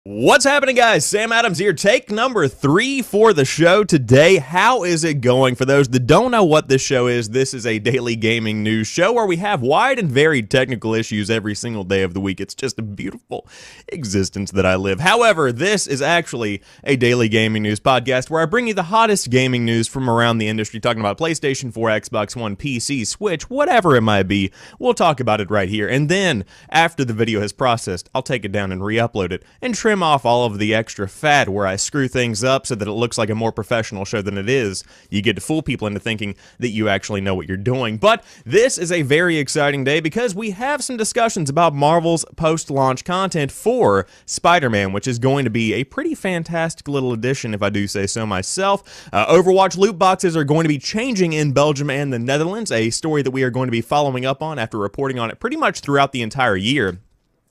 What's happening, guys? Sam Adams here. Take number 3 for the show today. How is it going? For those that don't know what this show is, this is a daily gaming news show where we have wide and varied technical issues every single day of the week. It's just a beautiful existence that I live. However, this is actually a daily gaming news podcast where I bring you the hottest gaming news from around the industry, talking about PlayStation 4, Xbox One, PC, Switch, whatever it might be. We'll talk about it right here. And then, after the video has processed, I'll take it down and re-upload it and trim off all of the extra fat where I screw things up so that it looks like a more professional show than it is. You get to fool people into thinking that you actually know what you're doing. But this is a very exciting day because we have some discussions about Marvel's post-launch content for Spider-Man, which is going to be a pretty fantastic little addition, if I do say so myself. Overwatch loot boxes are going to be changing in Belgium and the Netherlands, a story that we are going to be following up on after reporting on it pretty much throughout the entire year.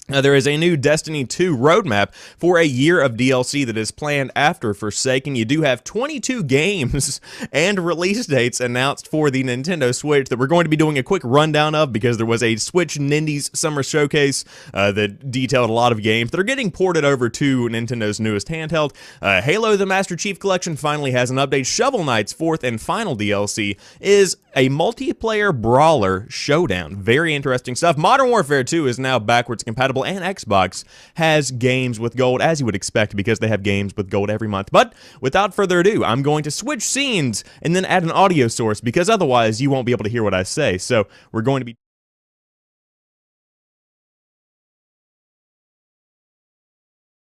There is a new Destiny 2 roadmap for a year of DLC that is planned after Forsaken. You do have 22 games and release dates announced for the Nintendo Switch that we're going to be doing a quick rundown of because there was a Switch Nindies Summer Showcase that detailed a lot of games that are getting ported over to Nintendo's newest handheld. Halo the Master Chief Collection finally has an update. Shovel Knight's fourth and final DLC is a multiplayer brawler Showdown. Very interesting stuff. Modern Warfare 2 is now backwards compatible, and Xbox has games with gold, as you would expect, because they have games with gold every month. But without further ado, I'm going to switch scenes and then add an audio source, because otherwise you won't be able to hear what I say. So we're going to be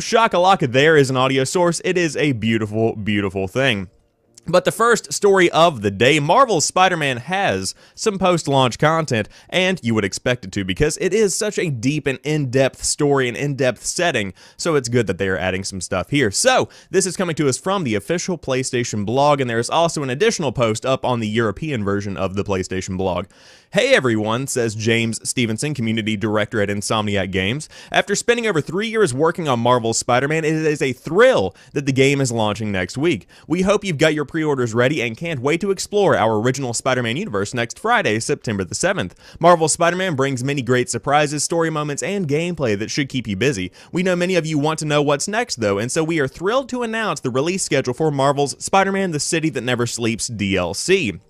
shakalaka. There is an audio source. It is a beautiful, beautiful thing. But the first story of the day, Marvel's Spider-Man has some post-launch content, and you would expect it to because it is such a deep and in-depth story and in-depth setting, so it's good that they are adding some stuff here. So, this is coming to us from the official PlayStation blog, and there's also an additional post up on the European version of the PlayStation blog. Hey everyone, says James Stevenson, community director at Insomniac Games. After spending over 3 years working on Marvel's Spider-Man, it is a thrill that the game is launching next week. We hope you've got your pre-orders ready and can't wait to explore our original Spider-Man universe next Friday, September the 7th. Marvel's Spider-Man brings many great surprises, story moments, and gameplay that should keep you busy. We know many of you want to know what's next though, and so we are thrilled to announce the release schedule for Marvel's Spider-Man: The City That Never Sleeps DLC.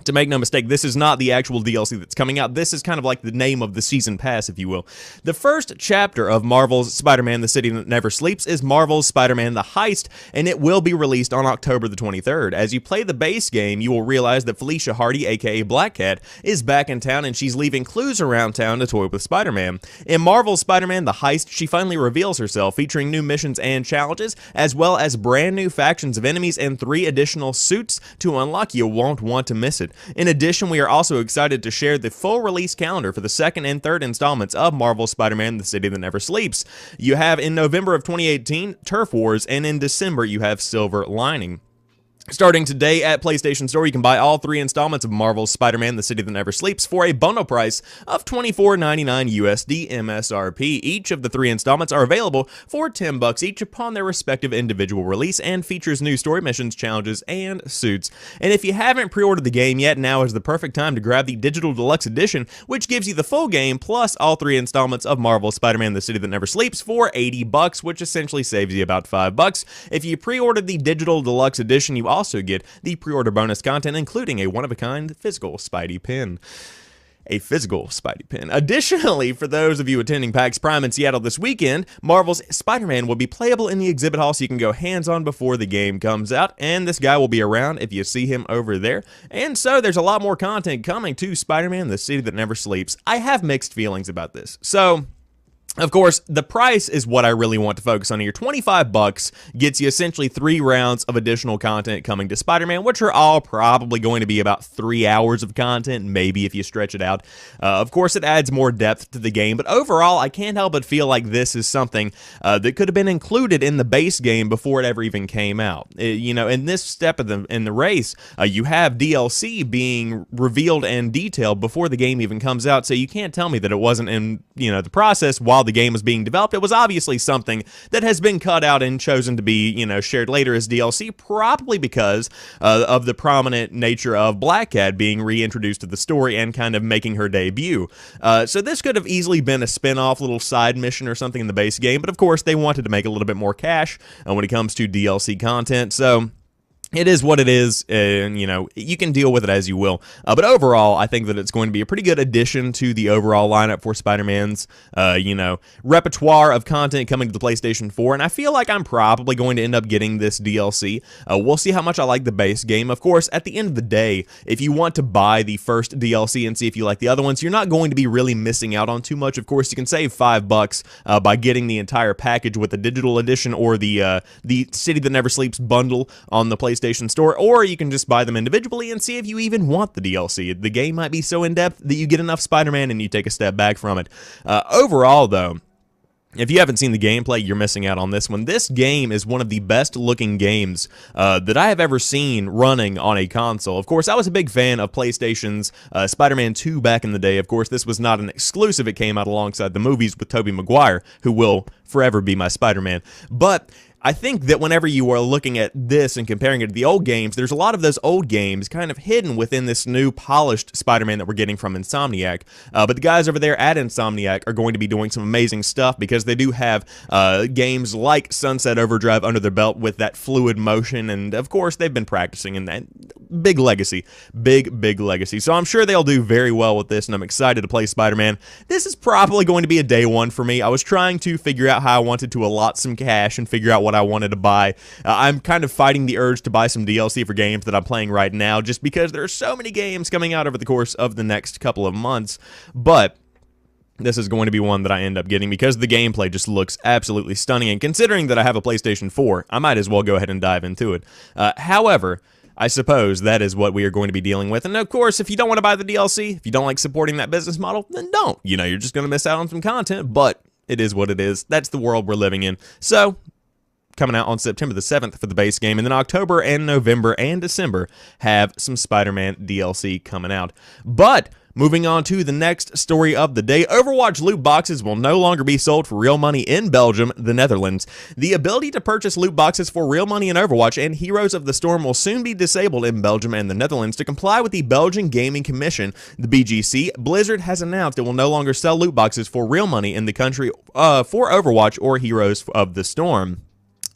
To make no mistake, this is not the actual DLC that's coming out. This is kind of like the name of the season pass, if you will. The first chapter of Marvel's Spider-Man: The City That Never Sleeps is Marvel's Spider-Man: The Heist, and it will be released on October the 23rd. As you play the base game, you will realize that Felicia Hardy, aka Black Cat, is back in town, and she's leaving clues around town to toy with Spider-Man. In Marvel's Spider-Man: The Heist, she finally reveals herself, featuring new missions and challenges, as well as brand new factions of enemies and 3 additional suits to unlock. You won't want to miss it. In addition, we are also excited to share the full release calendar for the second and third installments of Marvel's Spider-Man: The City That Never Sleeps. You have in November of 2018, Turf Wars, and in December you have Silver Lining. Starting today at PlayStation Store, you can buy all 3 installments of Marvel's Spider-Man: The City That Never Sleeps for a bundle price of $24.99 USD MSRP. Each of the 3 installments are available for $10 each upon their respective individual release and features new story missions, challenges, and suits. And if you haven't pre-ordered the game yet, now is the perfect time to grab the Digital Deluxe Edition, which gives you the full game plus all 3 installments of Marvel's Spider-Man: The City That Never Sleeps for $80, which essentially saves you about $5. If you pre-ordered the Digital Deluxe Edition, you also get the pre-order bonus content, including a one-of-a-kind physical Spidey pin. A physical Spidey pin. Additionally, for those of you attending PAX Prime in Seattle this weekend, Marvel's Spider-Man will be playable in the exhibit hall, so you can go hands-on before the game comes out, and this guy will be around if you see him over there. And so there's a lot more content coming to Spider-Man: The City That Never Sleeps. I have mixed feelings about this. So, of course, the price is what I really want to focus on here. $25 gets you essentially 3 rounds of additional content coming to Spider-Man, which are all probably going to be about 3 hours of content, maybe if you stretch it out. Of course, it adds more depth to the game, but overall, I can't help but feel like this is something that could have been included in the base game before it ever even came out. You know, in this step of in the race, you have DLC being revealed and detailed before the game even comes out, so you can't tell me that it wasn't in, you know, the process while while the game was being developed. It was obviously something that has been cut out and chosen to be, you know, shared later as DLC, probably because of the prominent nature of Black Cat being reintroduced to the story and kind of making her debut. So this could have easily been a spin-off little side mission or something in the base game, but of course they wanted to make a little bit more cash when it comes to DLC content, so it is what it is, and, you know, you can deal with it as you will. But overall, I think that it's going to be a pretty good addition to the overall lineup for Spider-Man's, you know, repertoire of content coming to the PlayStation 4, and I feel like I'm probably going to end up getting this DLC. We'll see how much I like the base game. Of course, at the end of the day, if you want to buy the first DLC and see if you like the other ones, you're not going to be really missing out on too much. Of course, you can save $5 by getting the entire package with the digital edition or the City That Never Sleeps bundle on the PlayStation Store, or you can just buy them individually and see if you even want the DLC. The game might be so in-depth that you get enough Spider-Man and you take a step back from it. Overall, though, if you haven't seen the gameplay, you're missing out on this one. This game is one of the best looking games that I have ever seen running on a console. Of course, I was a big fan of PlayStation's Spider-Man 2 back in the day. Of course, this was not an exclusive. It came out alongside the movies with Tobey Maguire, who will forever be my Spider-Man. But I think that whenever you are looking at this and comparing it to the old games, there's a lot of those old games kind of hidden within this new polished Spider-Man that we're getting from Insomniac. But the guys over there at Insomniac are going to be doing some amazing stuff because they do have games like Sunset Overdrive under their belt with that fluid motion, and of course they've been practicing in that. Big legacy. Big legacy. So I'm sure they'll do very well with this, and I'm excited to play Spider-Man. This is probably going to be a day one for me. I was trying to figure out how I wanted to allot some cash and figure out what I wanted to buy. I'm kind of fighting the urge to buy some DLC for games that I'm playing right now, just because there are so many games coming out over the course of the next couple of months, but this is going to be one that I end up getting because the gameplay just looks absolutely stunning, and considering that I have a PlayStation 4, I might as well go ahead and dive into it. However, I suppose that is what we are going to be dealing with. And of course, if you don't want to buy the DLC, if you don't like supporting that business model, then don't. You know, you're just going to miss out on some content, but it is what it is. That's the world we're living in. So, coming out on September the 7th for the base game, and then October and November and December have some Spider-Man DLC coming out. But moving on to the next story of the day, Overwatch loot boxes will no longer be sold for real money in Belgium, the Netherlands. The ability to purchase loot boxes for real money in Overwatch and Heroes of the Storm will soon be disabled in Belgium and the Netherlands to comply with the Belgian Gaming Commission, the BGC. Blizzard has announced it will no longer sell loot boxes for real money in the country for Overwatch or Heroes of the Storm.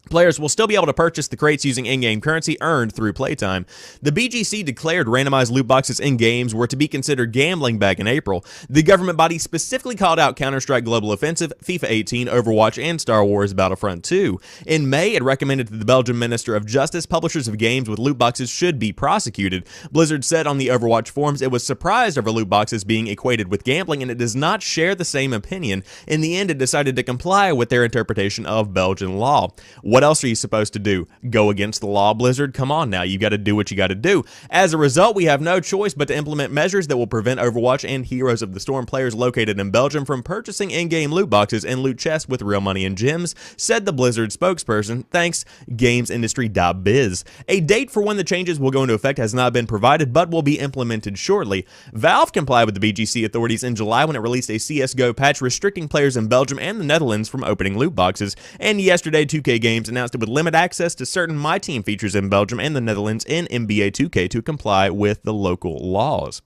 Players will still be able to purchase the crates using in-game currency earned through playtime. The BGC declared randomized loot boxes in games were to be considered gambling back in April. The government body specifically called out Counter-Strike Global Offensive, FIFA 18, Overwatch, and Star Wars Battlefront 2. In May, it recommended to the Belgian Minister of Justice publishers of games with loot boxes should be prosecuted. Blizzard said on the Overwatch forums it was surprised over loot boxes being equated with gambling, and it does not share the same opinion. In the end, it decided to comply with their interpretation of Belgian law. What else are you supposed to do? Go against the law, Blizzard? Come on now, you got to do what you got to do. As a result, we have no choice but to implement measures that will prevent Overwatch and Heroes of the Storm players located in Belgium from purchasing in-game loot boxes and loot chests with real money and gems, said the Blizzard spokesperson, thanks GamesIndustry.biz. A date for when the changes will go into effect has not been provided, but will be implemented shortly. Valve complied with the BGC authorities in July when it released a CSGO patch restricting players in Belgium and the Netherlands from opening loot boxes, and yesterday 2K Games announced it would limit access to certain My Team features in Belgium and the Netherlands in NBA 2K to comply with the local laws.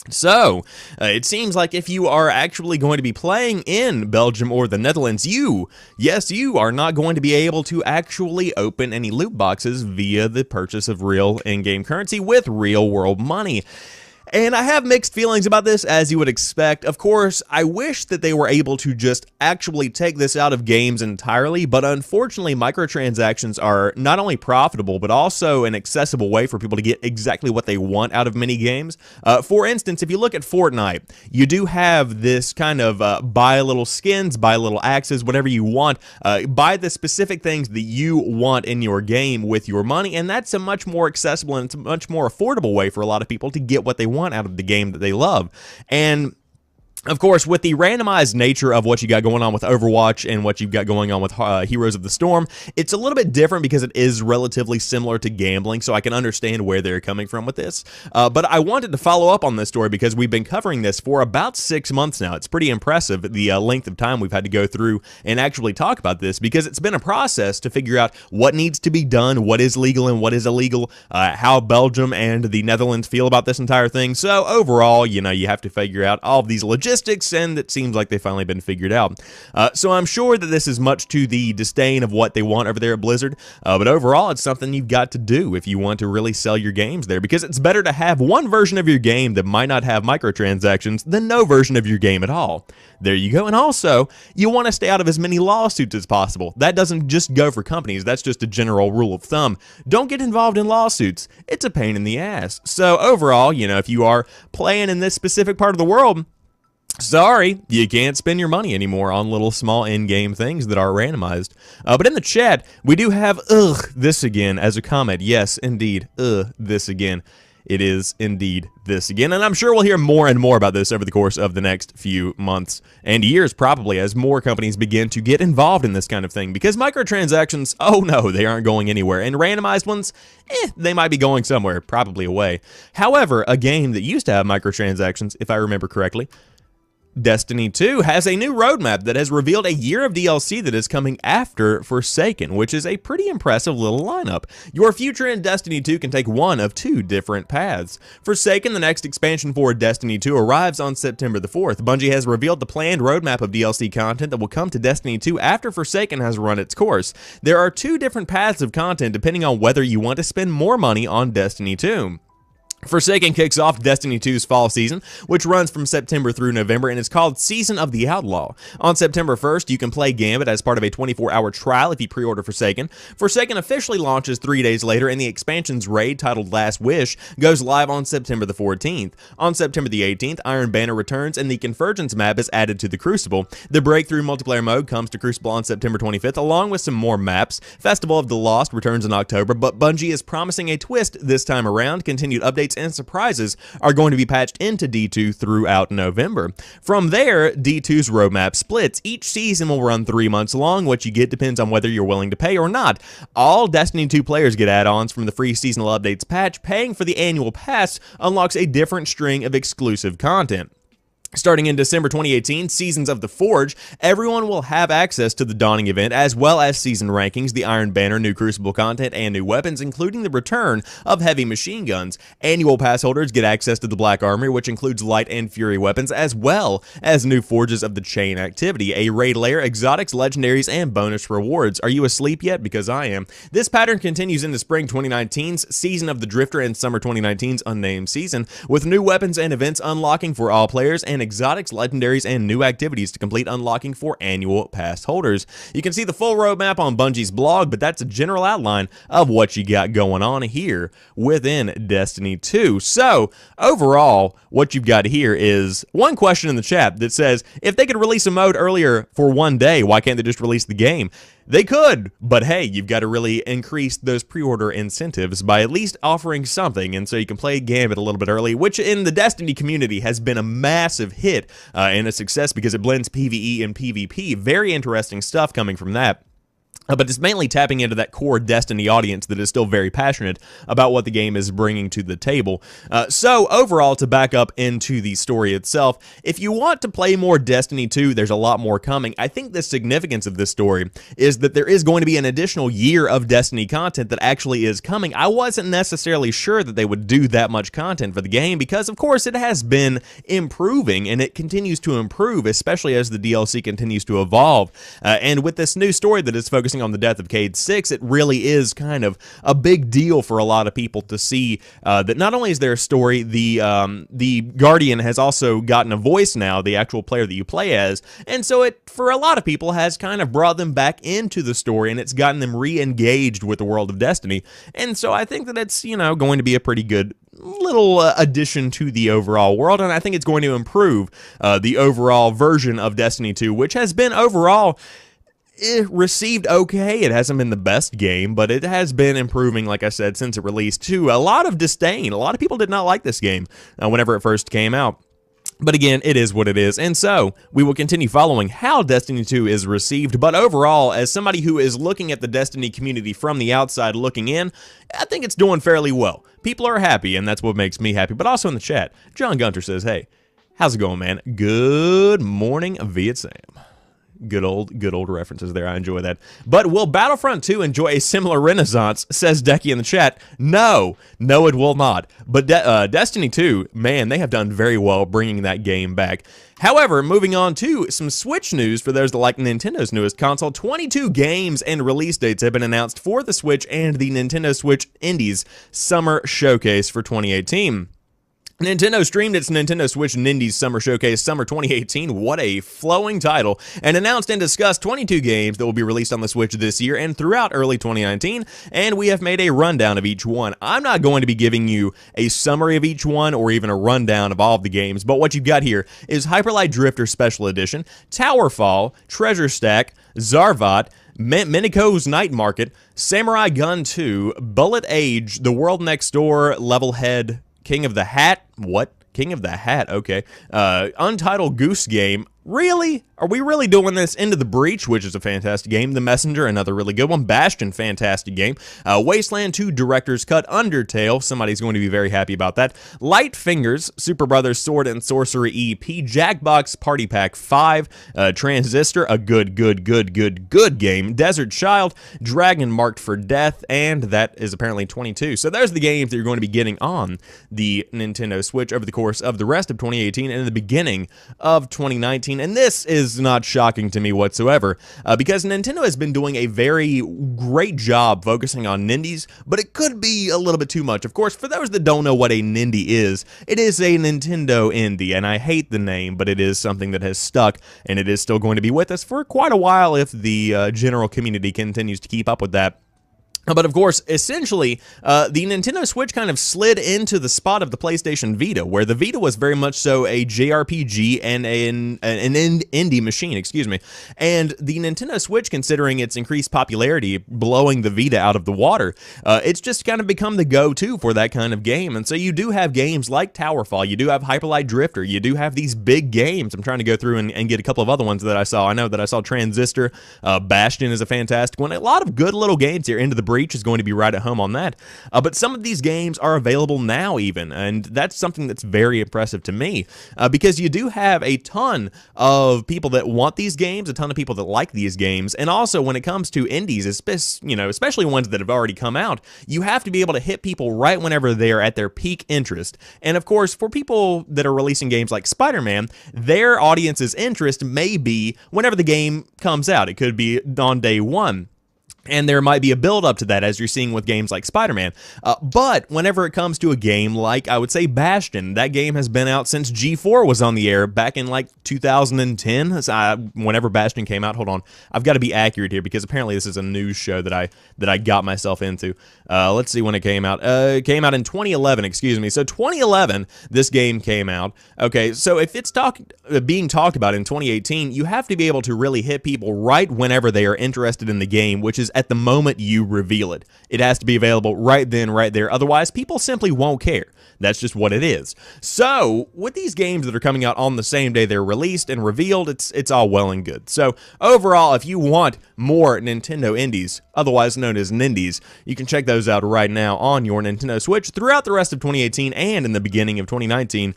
So, it seems like if you are actually going to be playing in Belgium or the Netherlands, you are not going to be able to actually open any loot boxes via the purchase of real in-game currency with real-world money. And I have mixed feelings about this, as you would expect. Of course, I wish that they were able to just actually take this out of games entirely, but unfortunately, microtransactions are not only profitable, but also an accessible way for people to get exactly what they want out of mini games. For instance, if you look at Fortnite, you do have this kind of buy little skins, buy little axes, whatever you want, buy the specific things that you want in your game with your money, and that's a much more accessible and it's a much more affordable way for a lot of people to get what they want out of the game that they love. And Of course, with the randomized nature of what you got going on with Overwatch and what you've got going on with Heroes of the Storm, it's a little bit different because it is relatively similar to gambling, so I can understand where they're coming from with this. But I wanted to follow up on this story because we've been covering this for about 6 months now. It's pretty impressive, the length of time we've had to go through and actually talk about this, because it's been a process to figure out what needs to be done, what is legal and what is illegal, how Belgium and the Netherlands feel about this entire thing. So overall, you know, you have to figure out all of these logistics, and it seems like they've finally been figured out. So I'm sure that this is much to the disdain of what they want over there at Blizzard, but overall it's something you've got to do if you want to really sell your games there, because it's better to have one version of your game that might not have microtransactions than no version of your game at all. There you go. And also, you want to stay out of as many lawsuits as possible. That doesn't just go for companies, that's just a general rule of thumb. Don't get involved in lawsuits. It's a pain in the ass. So overall, you know, if you are playing in this specific part of the world, sorry, you can't spend your money anymore on little small in-game things that are randomized. But in the chat, we do have this again as a comment. Yes, indeed, this again. It is indeed this again, and I'm sure we'll hear more and more about this over the course of the next few months and years, probably, as more companies begin to get involved in this kind of thing, because microtransactions, oh no, they aren't going anywhere, and randomized ones, they might be going somewhere, probably away. However, a game that used to have microtransactions, if I remember correctly, Destiny 2 has a new roadmap that has revealed a year of DLC that is coming after Forsaken, which is a pretty impressive little lineup. Your future in Destiny 2 can take one of two different paths. Forsaken, the next expansion for Destiny 2, arrives on September the 4th. Bungie has revealed the planned roadmap of DLC content that will come to Destiny 2 after Forsaken has run its course. There are two different paths of content depending on whether you want to spend more money on Destiny 2. Forsaken kicks off Destiny 2's fall season, which runs from September through November and is called Season of the Outlaw. On September 1st, you can play Gambit as part of a 24-hour trial if you pre-order Forsaken. Forsaken officially launches 3 days later, and the expansion's raid, titled Last Wish, goes live on September the 14th. On September the 18th, Iron Banner returns, and the Convergence map is added to the Crucible. The Breakthrough multiplayer mode comes to Crucible on September 25th, along with some more maps. Festival of the Lost returns in October, but Bungie is promising a twist this time around. Continued updates and surprises are going to be patched into D2 throughout November. From there, D2's roadmap splits. Each season will run 3 months long. What you get depends on whether you're willing to pay or not. All Destiny 2 players get add-ons from the free seasonal updates patch. Paying for the annual pass unlocks a different string of exclusive content. Starting in December 2018, Seasons of the Forge, everyone will have access to the Dawning event, as well as season rankings, the Iron Banner, new Crucible content, and new weapons, including the return of heavy machine guns. Annual pass holders get access to the Black Armory, which includes Light and Fury weapons, as well as new Forges of the Chain activity, a raid layer, exotics, legendaries, and bonus rewards. Are you asleep yet? Because I am. This pattern continues into Spring 2019's Season of the Drifter and Summer 2019's Unnamed Season, with new weapons and events unlocking for all players, and exotics, legendaries, and new activities to complete unlocking for annual pass holders. You can see the full roadmap on Bungie's blog, but that's a general outline of what you got going on here within Destiny 2. So, overall, what you've got here is one question in the chat that says, if they could release a mode earlier for one day, why can't they just release the game? They could, but hey, you've got to really increase those pre-order incentives by at least offering something, and so you can play Gambit a little bit early, which in the Destiny community has been a massive hit and a success because it blends PvE and PvP. Very interesting stuff coming from that. But it's mainly tapping into that core Destiny audience that is still very passionate about what the game is bringing to the table. So overall, to back up into the story itself, if you want to play more Destiny 2, there's a lot more coming. I think the significance of this story is that there is going to be an additional year of Destiny content that actually is coming. I wasn't necessarily sure that they would do that much content for the game because, of course, it has been improving and it continues to improve, especially as the DLC continues to evolve. And with this new story that is focusing on the death of Cade 6, it really is kind of a big deal for a lot of people to see that not only is there a story, the Guardian has also gotten a voice now, the actual player that you play as, and so it, for a lot of people, has kind of brought them back into the story, and it's gotten them re-engaged with the world of Destiny, and so I think that it's, you know, going to be a pretty good little addition to the overall world, and I think it's going to improve the overall version of Destiny 2, which has been overall received okay. It hasn't been the best game, but it has been improving, like I said, since it released, to a lot of disdain. A lot of people did not like this game whenever it first came out. But again, it is what it is, and so we will continue following how Destiny 2 is received. But overall, as somebody who is looking at the Destiny community from the outside looking in, I think it's doing fairly well. People are happy, and that's what makes me happy. But also in the chat, John Gunter says, hey, how's it going, man? Good morning, Viet Sam. Good old references there. I enjoy that. But will Battlefront 2 enjoy a similar renaissance, says Decky in the chat? No, it will not. But Destiny 2, man, they have done very well bringing that game back. However, moving on to some Switch news for those that like Nintendo's newest console, 22 games and release dates have been announced for the Switch and the Nintendo Switch Indies Summer Showcase for 2018. Nintendo streamed its Nintendo Switch Nindies Summer Showcase Summer 2018, what a flowing title, and announced and discussed 22 games that will be released on the Switch this year and throughout early 2019, and we have made a rundown of each one. I'm not going to be giving you a summary of each one or even a rundown of all of the games, but what you've got here is Hyper Light Drifter Special Edition, Towerfall, Treasure Stack, Zarvat, Miniko's Night Market, Samurai Gun 2, Bullet Age, The World Next Door, Levelhead, King of the Hat? What? King of the Hat, okay. Untitled Goose Game. Really? Are we really doing this? Into the Breach, which is a fantastic game. The Messenger, another really good one. Bastion, fantastic game. Wasteland 2 Director's Cut. Undertale, somebody's going to be very happy about that. Light Fingers, Super Brothers Sword and Sorcery EP. Jackbox Party Pack 5. Transistor, a good game. Desert Child, Dragon Marked for Death, and that is apparently 22. So there's the games that you're going to be getting on the Nintendo Switch over the course of the rest of 2018 and the beginning of 2019. And this is not shocking to me whatsoever, because Nintendo has been doing a very great job focusing on Nindies, but it could be a little bit too much. Of course, for those that don't know what a Nindie is, it is a Nintendo indie, and I hate the name, but it is something that has stuck, and it is still going to be with us for quite a while if the general community continues to keep up with that. But of course, essentially, the Nintendo Switch kind of slid into the spot of the PlayStation Vita, where the Vita was very much so a JRPG and an indie machine, excuse me. And the Nintendo Switch, considering its increased popularity, blowing the Vita out of the water, it's just kind of become the go-to for that kind of game. And so you do have games like Towerfall, you do have Hyper Light Drifter, you do have these big games. I'm trying to go through and get a couple of other ones that I saw. I know that I saw Transistor, Bastion is a fantastic one. A lot of good little games here. Into the Breach is going to be right at home on that. But some of these games are available now even, and that's something that's very impressive to me, because you do have a ton of people that want these games, a ton of people that like these games, and also when it comes to indies, especially ones that have already come out, you have to be able to hit people right whenever they're at their peak interest. And of course, for people that are releasing games like Spider-Man, their audience's interest may be whenever the game comes out. It could be on day one. And there might be a build-up to that, as you're seeing with games like Spider-Man. But whenever it comes to a game like, I would say, Bastion, that game has been out since G4 was on the air back in, like, 2010. Whenever Bastion came out, hold on, I've got to be accurate here, because apparently this is a news show that I got myself into. Let's see when it came out. It came out in 2011, excuse me. So 2011, this game came out. Okay, so if it's being talked about in 2018, you have to be able to really hit people right whenever they are interested in the game, which is at the moment you reveal it. It has to be available right then, right there. Otherwise, people simply won't care. That's just what it is. So, with these games that are coming out on the same day they're released and revealed, it's all well and good. So, overall, if you want more Nintendo indies, otherwise known as Nindies, you can check those out right now on your Nintendo Switch throughout the rest of 2018 and in the beginning of 2019.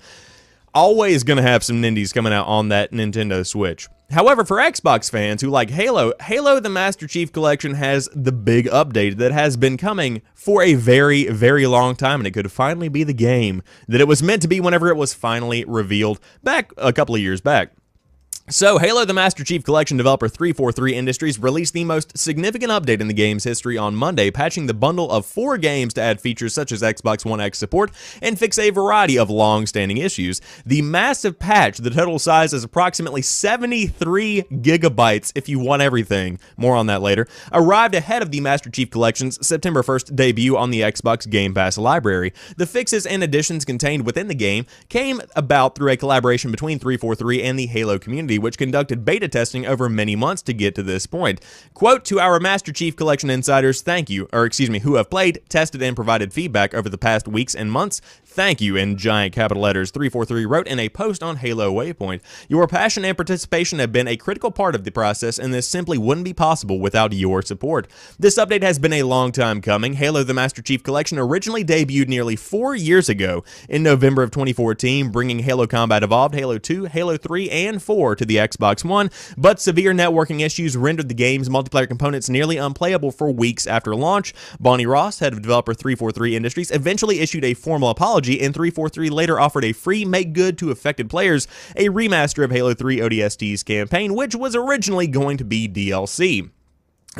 Always going to have some Nindies coming out on that Nintendo Switch. However, for Xbox fans who like Halo the Master Chief Collection has the big update that has been coming for a very, very long time, and it could finally be the game that it was meant to be whenever it was finally revealed back a couple of years back. So, Halo the Master Chief Collection developer 343 Industries released the most significant update in the game's history on Monday, patching the bundle of 4 games to add features such as Xbox One X support and fix a variety of long-standing issues. The massive patch, the total size is approximately 73 gigabytes if you want everything, more on that later, arrived ahead of the Master Chief Collection's September 1st debut on the Xbox Game Pass library. The fixes and additions contained within the game came about through a collaboration between 343 and the Halo community, which conducted beta testing over many months to get to this point. Quote, to our Master Chief Collection insiders, thank you, who have played, tested, and provided feedback over the past weeks and months. Thank you, in giant capital letters, 343 wrote in a post on Halo Waypoint. Your passion and participation have been a critical part of the process, and this simply wouldn't be possible without your support. This update has been a long time coming. Halo the Master Chief Collection originally debuted nearly 4 years ago in November of 2014, bringing Halo Combat Evolved, Halo 2, Halo 3, and 4 to the Xbox One, but severe networking issues rendered the game's multiplayer components nearly unplayable for weeks after launch. Bonnie Ross, head of developer 343 Industries, eventually issued a formal apology, and 343 later offered a free make good to affected players, a remaster of Halo 3 ODST's campaign, which was originally going to be DLC.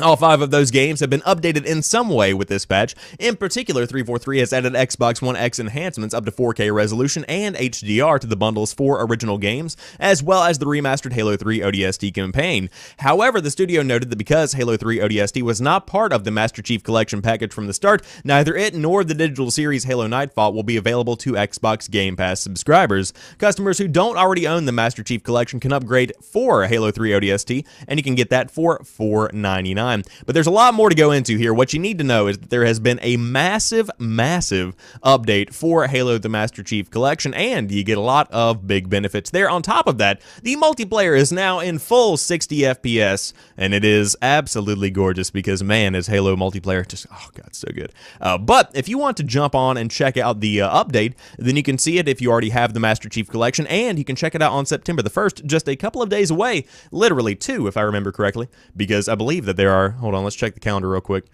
All 5 of those games have been updated in some way with this patch. In particular, 343 has added Xbox One X enhancements up to 4K resolution and HDR to the bundle's 4 original games, as well as the remastered Halo 3 ODST campaign. However, the studio noted that because Halo 3 ODST was not part of the Master Chief Collection package from the start, neither it nor the digital series Halo Nightfall will be available to Xbox Game Pass subscribers. Customers who don't already own the Master Chief Collection can upgrade for Halo 3 ODST, and you can get that for $4.99. But there's a lot more to go into here. What you need to know is that there has been a massive update for Halo the Master Chief Collection, and you get a lot of big benefits there. On top of that, the multiplayer is now in full 60 FPS, and it is absolutely gorgeous because, man, is Halo multiplayer just, oh god, so good. But if you want to jump on and check out the update, then you can see it if you already have the Master Chief Collection, and you can check it out on September the 1st, just a couple of days away, literally 2 if I remember correctly, because I believe that there are, hold on, let's check the calendar real quick.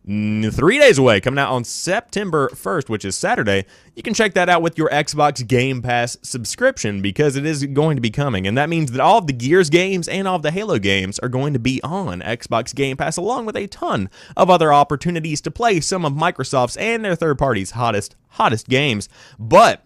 3 days away, coming out on September 1st, which is Saturday. You can check that out with your Xbox Game Pass subscription because it is going to be coming. And that means that all of the Gears games and all of the Halo games are going to be on Xbox Game Pass, along with a ton of other opportunities to play some of Microsoft's and their third parties' hottest games. But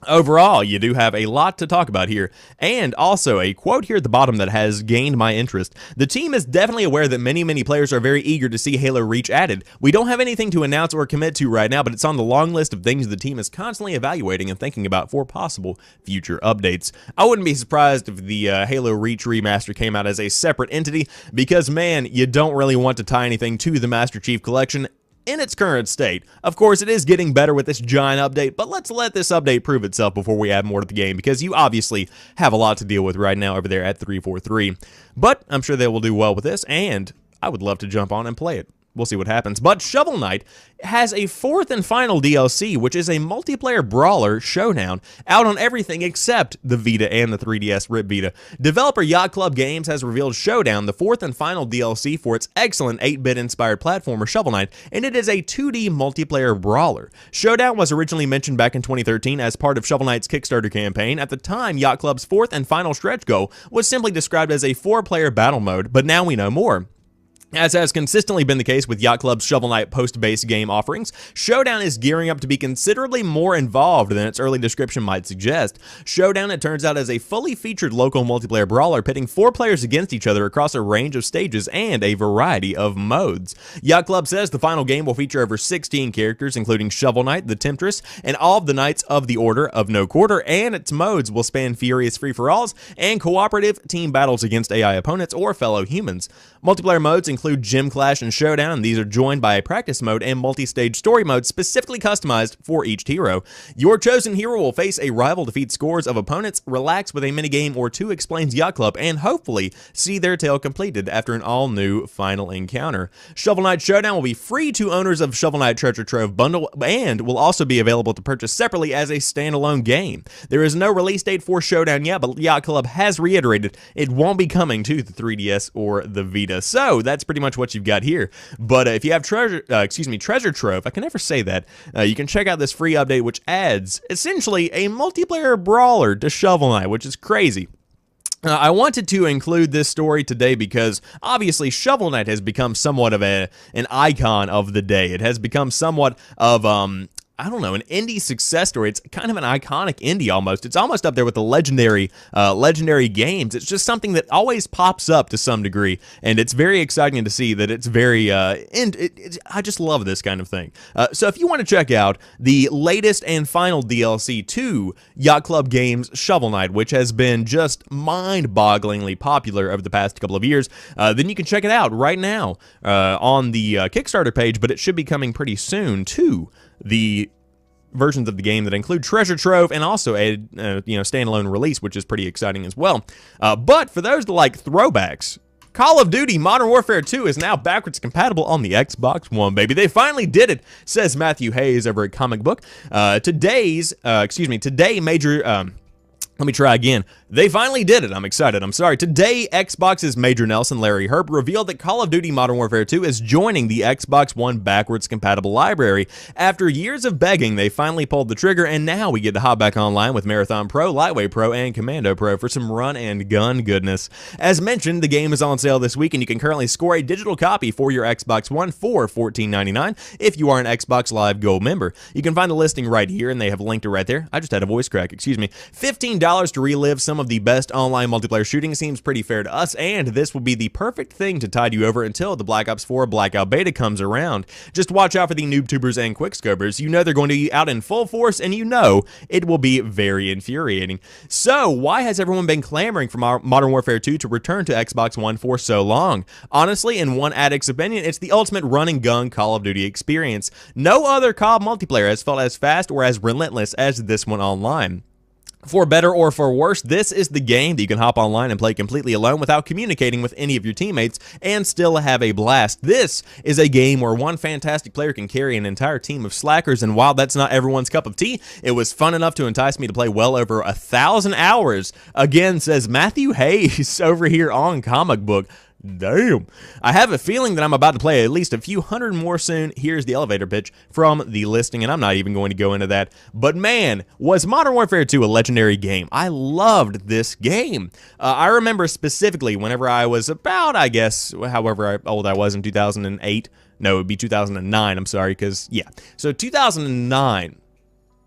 overall, you do have a lot to talk about here, and also a quote here at the bottom that has gained my interest. The team is definitely aware that many players are very eager to see Halo Reach added. We don't have anything to announce or commit to right now, but it's on the long list of things the team is constantly evaluating and thinking about for possible future updates. I wouldn't be surprised if the Halo Reach remaster came out as a separate entity, because man, you don't really want to tie anything to the Master Chief Collection in its current state. Of course, it is getting better with this giant update, but let's let this update prove itself before we add more to the game, because you obviously have a lot to deal with right now over there at 343. But I'm sure they will do well with this, and I would love to jump on and play it. We'll see what happens. But Shovel Knight has a 4th and final DLC, which is a multiplayer brawler, Showdown, out on everything except the Vita and the 3DS RIP Vita. Developer Yacht Club Games has revealed Showdown, the 4th and final DLC for its excellent 8-bit inspired platformer Shovel Knight, and it is a 2D multiplayer brawler. Showdown was originally mentioned back in 2013 as part of Shovel Knight's Kickstarter campaign. At the time, Yacht Club's 4th and final stretch goal was simply described as a 4-player battle mode, but now we know more. As has consistently been the case with Yacht Club's Shovel Knight post-based game offerings, Showdown is gearing up to be considerably more involved than its early description might suggest. Showdown, it turns out, is a fully featured local multiplayer brawler pitting 4 players against each other across a range of stages and a variety of modes. Yacht Club says the final game will feature over 16 characters, including Shovel Knight, the Temptress, and all of the Knights of the Order of No Quarter, and its modes will span furious free-for-alls and cooperative team battles against AI opponents or fellow humans. Multiplayer modes include Gym Clash and Showdown, and these are joined by a practice mode and multi-stage story mode specifically customized for each hero. Your chosen hero will face a rival, defeat scores of opponents, relax with a minigame or 2, explains Yacht Club, and hopefully see their tale completed after an all-new final encounter. Shovel Knight Showdown will be free to owners of Shovel Knight Treasure Trove Bundle and will also be available to purchase separately as a standalone game. There is no release date for Showdown yet, but Yacht Club has reiterated it won't be coming to the 3DS or the Vita. So that's pretty much what you've got here. But if you have Treasure Trove, I can never say that, you can check out this free update, which adds essentially a multiplayer brawler to Shovel Knight, which is crazy. I wanted to include this story today because obviously Shovel Knight has become somewhat of an icon of the day. It has become somewhat of I don't know, an indie success story. It's kind of an iconic indie almost. It's almost up there with the legendary games. It's just something that always pops up to some degree, and it's very exciting to see that it's very, I just love this kind of thing. So if you want to check out the latest and final DLC to Yacht Club Games' Shovel Knight, which has been just mind-bogglingly popular over the past couple of years, then you can check it out right now on the Kickstarter page, but it should be coming pretty soon to the versions of the game that include Treasure Trove and also a standalone release, which is pretty exciting as well. But for those that like throwbacks, Call of Duty Modern Warfare 2 is now backwards compatible on the Xbox One, baby. They finally did it, says Matthew Hayes over at Comic Book. Today major... Let me try again. They finally did it. I'm excited. I'm sorry. Today, Xbox's Major Nelson, Larry Herb, revealed that Call of Duty Modern Warfare 2 is joining the Xbox One backwards compatible library. After years of begging, they finally pulled the trigger, and now we get to hop back online with Marathon Pro, Lightweight Pro, and Commando Pro for some run and gun goodness. As mentioned, the game is on sale this week, and you can currently score a digital copy for your Xbox One for $14.99 if you are an Xbox Live Gold member. You can find the listing right here, and they have linked it right there. I just had a voice crack, excuse me. $15 to relive some of the best online multiplayer shooting seems pretty fair to us, and this will be the perfect thing to tide you over until the Black Ops 4 Blackout Beta comes around. Just watch out for the noob-tubers and quickscopers. You know they're going to be out in full force, and you know it will be very infuriating. So, why has everyone been clamoring for Modern Warfare 2 to return to Xbox One for so long? Honestly, in one addict's opinion, it's the ultimate run-and-gun Call of Duty experience. No other COD multiplayer has felt as fast or as relentless as this one online. For better or for worse, this is the game that you can hop online and play completely alone without communicating with any of your teammates and still have a blast. This is a game where one fantastic player can carry an entire team of slackers, and while that's not everyone's cup of tea, it was fun enough to entice me to play well over 1,000 hours. Again, says Matthew Hayes over here on Comic Book. Damn. I have a feeling that I'm about to play at least a few hundred more soon. Here's the elevator pitch from the listing, and I'm not even going to go into that. But man, was Modern Warfare 2 a legendary game. I loved this game. I remember specifically whenever I was about, I guess, however old I was in 2008. No, it would be 2009, I'm sorry, because, yeah. So 2009.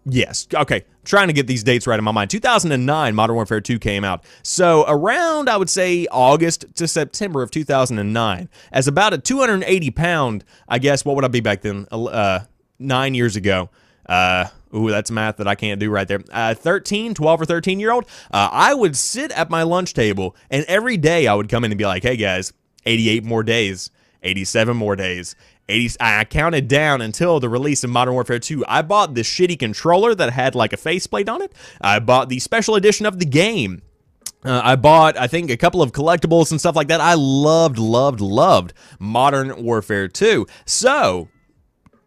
Yes, okay, trying to get these dates right in my mind. 2009, Modern Warfare 2 came out. So around, I would say, August to September of 2009, as about a 280-pound, I guess, what would I be back then? 9 years ago. Ooh, that's math that I can't do right there. 12 or 13-year-old, I would sit at my lunch table, and every day I would come in and be like, hey, guys, 88 more days, 87 more days. I counted down until the release of Modern Warfare 2. I bought this shitty controller that had like a faceplate on it. I bought the special edition of the game. I bought, I think, a couple of collectibles and stuff like that. I loved Modern Warfare 2. So,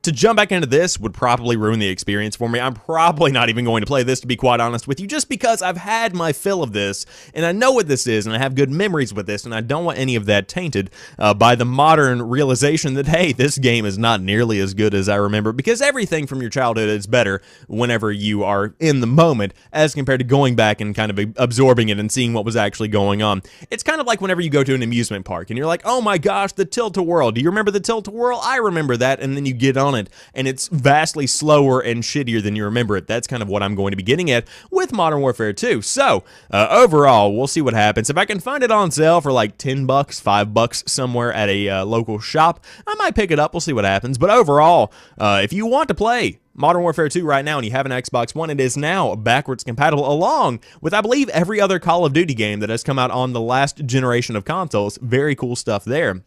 to jump back into this would probably ruin the experience for me. I'm probably not even going to play this, to be quite honest with you, just because I've had my fill of this, and I know what this is, and I have good memories with this, and I don't want any of that tainted by the modern realization that, hey, this game is not nearly as good as I remember, because everything from your childhood is better whenever you are in the moment, as compared to going back and kind of absorbing it and seeing what was actually going on. It's kind of like whenever you go to an amusement park, and you're like, oh my gosh, the Tilt-A-Whirl. Do you remember the Tilt-A-Whirl? I remember that, and then you get on it, and it's vastly slower and shittier than you remember it. That's kind of what I'm going to be getting at with Modern Warfare 2. So, overall, we'll see what happens. If I can find it on sale for like $10, $5 somewhere at a local shop, I might pick it up. We'll see what happens. But overall, if you want to play Modern Warfare 2 right now and you have an Xbox One, it is now backwards compatible along with, I believe, every other Call of Duty game that has come out on the last generation of consoles. Very cool stuff there.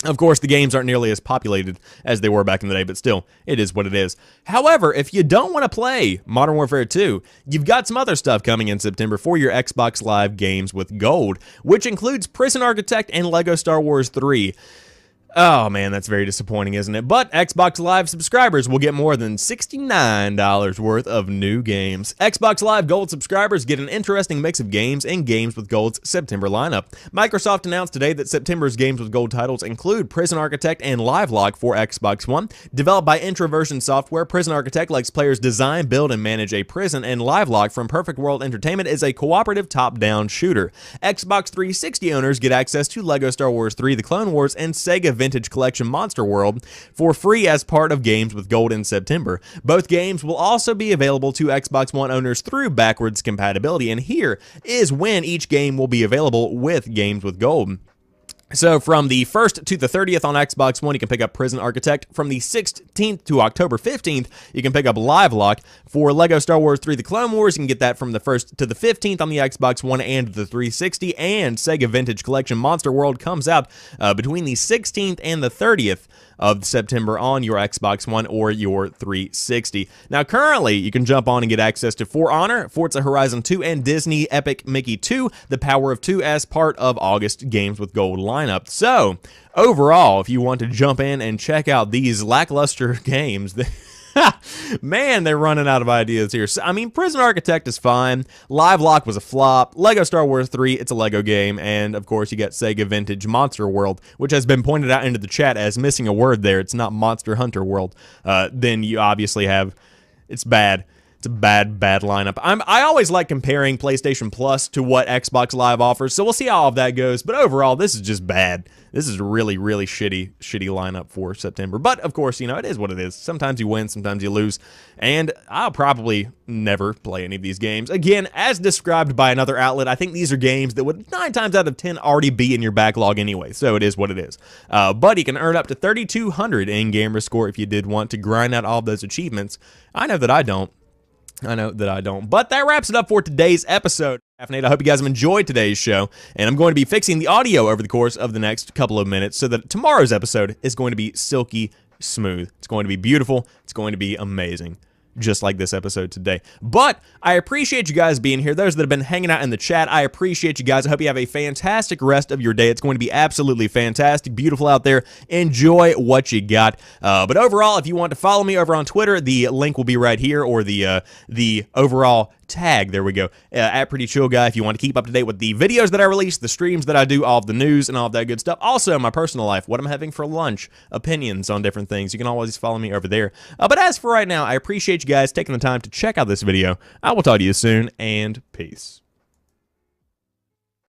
Of course, the games aren't nearly as populated as they were back in the day, but still, it is what it is. However, if you don't want to play Modern Warfare 2, you've got some other stuff coming in September for your Xbox Live games with Gold, which includes Prison Architect and LEGO Star Wars 3. Oh man, that's very disappointing, isn't it? But Xbox Live subscribers will get more than $69 worth of new games. Xbox Live Gold subscribers get an interesting mix of games and Games with Gold's September lineup. Microsoft announced today that September's Games with Gold titles include Prison Architect and LiveLock for Xbox One. Developed by Introversion Software, Prison Architect lets players design, build, and manage a prison, and LiveLock from Perfect World Entertainment is a cooperative top-down shooter. Xbox 360 owners get access to LEGO Star Wars 3: The Clone Wars and Sega Vintage Collection Monster World for free as part of Games with Gold in September. Both games will also be available to Xbox One owners through backwards compatibility, and here is when each game will be available with Games with Gold. So from the 1st to the 30th on Xbox One, you can pick up Prison Architect. From the 16th to October 15th, you can pick up Live Lock. For LEGO Star Wars 3 The Clone Wars, you can get that from the 1st to the 15th on the Xbox One and the 360. And Sega Vintage Collection Monster World comes out between the 16th and the 30th of September on your Xbox One or your 360. Now, currently, you can jump on and get access to For Honor, Forza Horizon 2, and Disney Epic Mickey 2, The Power of 2 as part of August Games with Gold lineup. So, overall, if you want to jump in and check out these lackluster games, man, they're running out of ideas here. So, I mean, Prison Architect is fine. Live Lock was a flop. LEGO Star Wars 3, it's a LEGO game. And, of course, you got Sega Vintage Monster World, which has been pointed out into the chat as missing a word there. It's not Monster Hunter World. Then you obviously have... It's bad. It's a bad lineup. I always like comparing PlayStation Plus to what Xbox Live offers, so we'll see how all of that goes. But overall, this is just bad. This is a really shitty lineup for September. But, of course, you know, it is what it is. Sometimes you win, sometimes you lose. And I'll probably never play any of these games. Again, as described by another outlet, I think these are games that would 9 times out of 10 already be in your backlog anyway. So it is what it is. But you can earn up to 3,200 in gamer score if you did want to grind out all of those achievements. I know that I don't. But that wraps it up for today's episode. Caffeinate, I hope you guys have enjoyed today's show, and I'm going to be fixing the audio over the course of the next couple of minutes so that tomorrow's episode is going to be silky smooth. It's going to be beautiful. It's going to be amazing. Just like this episode today. But I appreciate you guys being here. Those that have been hanging out in the chat, I appreciate you guys. I hope you have a fantastic rest of your day. It's going to be absolutely fantastic, beautiful out there. Enjoy what you got. But overall, if you want to follow me over on Twitter, the link will be right here, or the overall tag, there we go, at Pretty Chill Guy, if you want to keep up to date with the videos that I release, the streams that I do, all of the news and all of that good stuff. Also, my personal life, what I'm having for lunch, opinions on different things. You can always follow me over there. But as for right now, I appreciate you guys taking the time to check out this video. I will talk to you soon, and peace.